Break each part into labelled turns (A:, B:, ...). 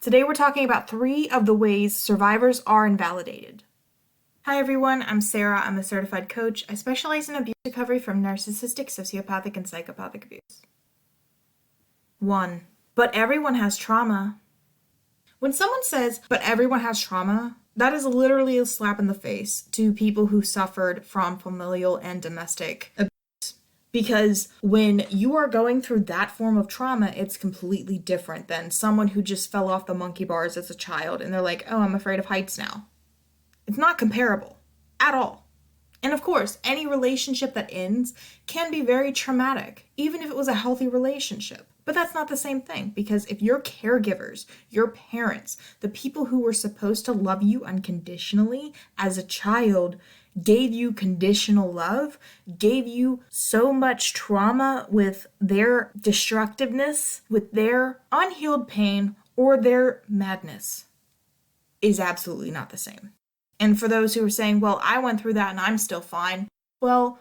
A: Today we're talking about 3 of the ways survivors are invalidated. Hi everyone, I'm Sarah. I'm a certified coach. I specialize in abuse recovery from narcissistic, sociopathic, and psychopathic abuse. 1. But everyone has trauma. When someone says, but everyone has trauma, that is literally a slap in the face to people who suffered from familial and domestic abuse. Because when you are going through that form of trauma, it's completely different than someone who just fell off the monkey bars as a child and they're like, oh, I'm afraid of heights now. It's not comparable at all. And of course, any relationship that ends can be very traumatic, even if it was a healthy relationship. But that's not the same thing, because if your caregivers, your parents, the people who were supposed to love you unconditionally as a child gave you conditional love, gave you so much trauma with their destructiveness, with their unhealed pain, or their madness, is absolutely not the same. And for those who are saying, well, I went through that and I'm still fine, well,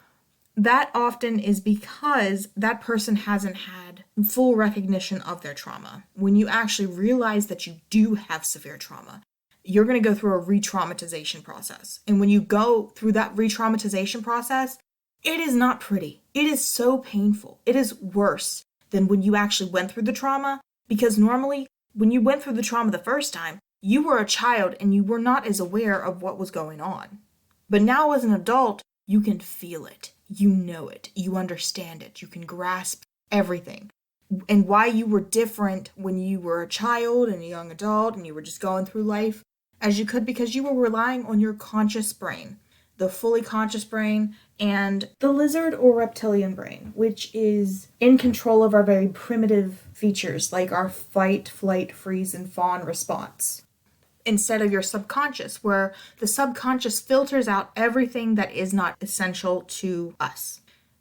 A: that often is because that person hasn't had full recognition of their trauma. When you actually realize that you do have severe trauma, you're going to go through a re-traumatization process. And when you go through that re-traumatization process, it is not pretty. It is so painful. It is worse than when you actually went through the trauma, because normally when you went through the trauma the first time, you were a child and you were not as aware of what was going on. But now as an adult, you can feel it. You know it. You understand it. You can grasp everything. And why you were different when you were a child and a young adult and you were just going through life as you could, because you were relying on your conscious brain, the fully conscious brain, and the lizard or reptilian brain, which is in control of our very primitive features like our fight, flight, freeze, and fawn response, instead of your subconscious, where the subconscious filters out everything that is not essential to us,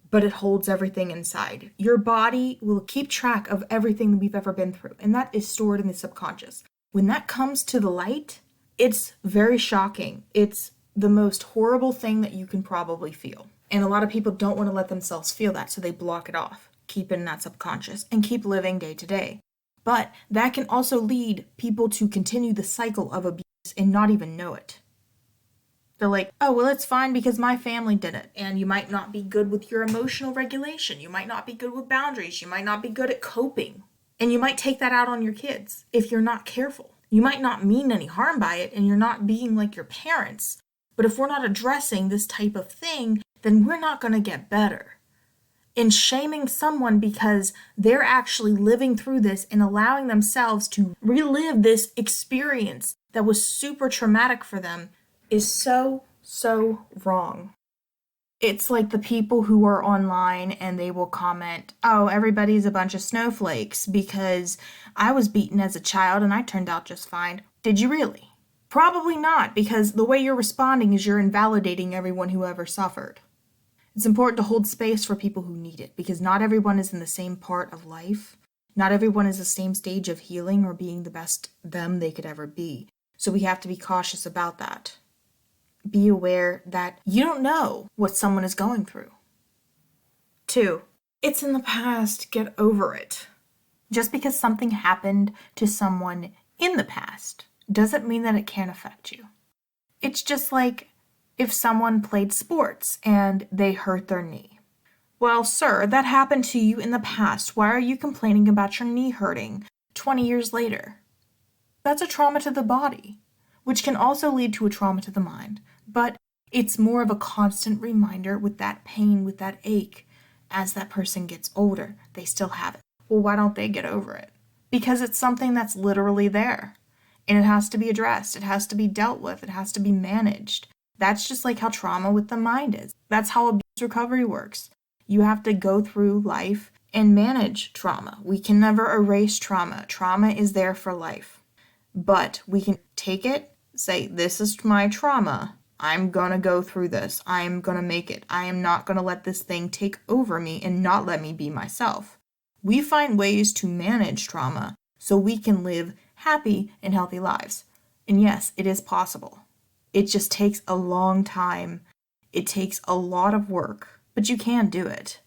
A: but it holds everything inside. Your body will keep track of everything that we've ever been through, and that is stored in the subconscious. When that comes to the light, it's very shocking. It's the most horrible thing that you can probably feel. And a lot of people don't want to let themselves feel that, so they block it off, keep it in that subconscious, and keep living day to day. But that can also lead people to continue the cycle of abuse and not even know it. They're like, oh, well, it's fine because my family did it. And you might not be good with your emotional regulation. You might not be good with boundaries. You might not be good at coping. And you might take that out on your kids if you're not careful. You might not mean any harm by it and you're not being like your parents. But if we're not addressing this type of thing, then we're not going to get better. And shaming someone because they're actually living through this and allowing themselves to relive this experience that was super traumatic for them is so wrong. It's like the people who are online and they will comment, oh, everybody's a bunch of snowflakes because I was beaten as a child and I turned out just fine. Did you really? Probably not, because the way you're responding is you're invalidating everyone who ever suffered. It's important to hold space for people who need it, because not everyone is in the same part of life. Not everyone is the same stage of healing or being the best them they could ever be. So we have to be cautious about that. Be aware that you don't know what someone is going through. 2. It's in the past. Get over it. Just because something happened to someone in the past doesn't mean that it can't affect you. It's just like if someone played sports and they hurt their knee. Well, sir, that happened to you in the past. Why are you complaining about your knee hurting 20 years later? That's a trauma to the body, which can also lead to a trauma to the mind. But it's more of a constant reminder with that pain, with that ache. As that person gets older, they still have it. Well, why don't they get over it? Because it's something that's literally there. And it has to be addressed. It has to be dealt with. It has to be managed. That's just like how trauma with the mind is. That's how abuse recovery works. You have to go through life and manage trauma. We can never erase trauma. Trauma is there for life. But we can take it, say, this is my trauma. I'm going to go through this. I'm going to make it. I am not going to let this thing take over me and not let me be myself. We find ways to manage trauma so we can live happy and healthy lives. And yes, it is possible. It just takes a long time. It takes a lot of work, but you can do it.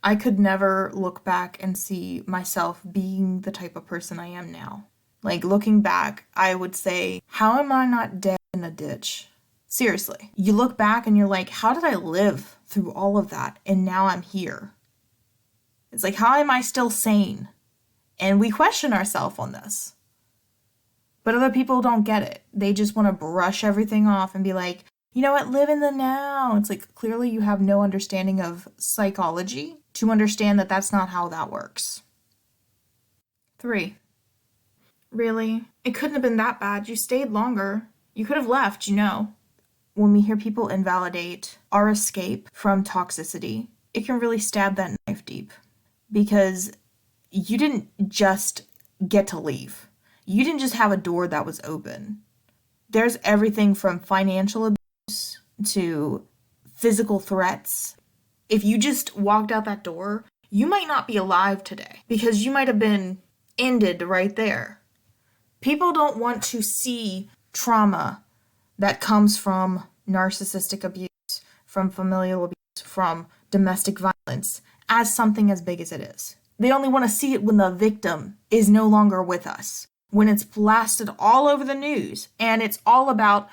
A: I could never look back and see myself being the type of person I am now. Like, looking back, I would say, how am I not dead in a ditch? Seriously. You look back and you're like, how did I live through all of that? And now I'm here. It's like, how am I still sane? And we question ourselves on this. But other people don't get it. They just want to brush everything off and be like, you know what, live in the now. It's like, clearly you have no understanding of psychology to understand that that's not how that works. 3. Really? It couldn't have been that bad. You stayed longer. You could have left, you know. When we hear people invalidate our escape from toxicity, it can really stab that knife deep. Because you didn't just get to leave. You didn't just have a door that was open. There's everything from financial abuse to physical threats. If you just walked out that door, you might not be alive today because you might have been ended right there. People don't want to see trauma that comes from narcissistic abuse, from familial abuse, from domestic violence as something as big as it is. They only want to see it when the victim is no longer with us, when it's blasted all over the news and it's all about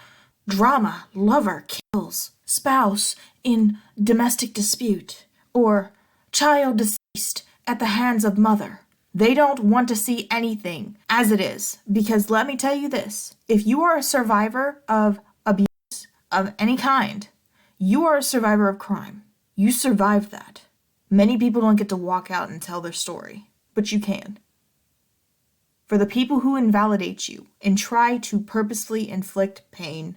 A: drama, lover kills spouse in domestic dispute, or child deceased at the hands of mother. They don't want to see anything as it is, because let me tell you this, if you are a survivor of abuse of any kind, you are a survivor of crime. You survived that. Many people don't get to walk out and tell their story, but you can. For the people who invalidate you and try to purposely inflict pain,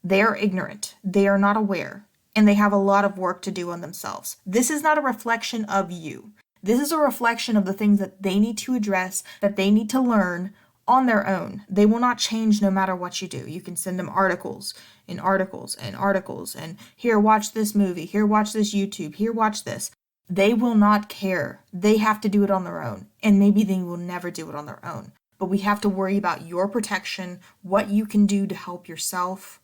A: they are ignorant, they are not aware, and they have a lot of work to do on themselves. This is not a reflection of you. This is a reflection of the things that they need to address, that they need to learn on their own. They will not change no matter what you do. You can send them articles and articles and articles, and here, watch this movie, here, watch this YouTube, here, watch this. They will not care. They have to do it on their own, and maybe they will never do it on their own. But we have to worry about your protection, what you can do to help yourself.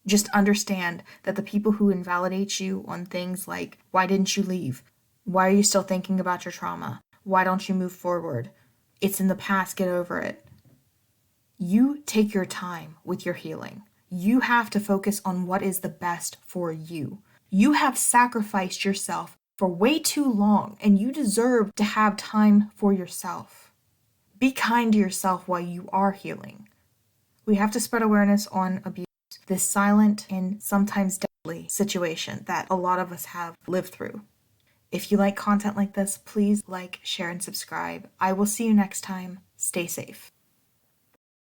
A: Just understand that the people who invalidate you on things like, why didn't you leave? Why are you still thinking about your trauma? Why don't you move forward? It's in the past, get over it. You take your time with your healing. You have to focus on what is the best for you. You have sacrificed yourself for way too long, and you deserve to have time for yourself. Be kind to yourself while you are healing. We have to spread awareness on abuse, this silent and sometimes deadly situation that a lot of us have lived through. If you like content like this, please like, share, and subscribe. I will see you next time. Stay safe.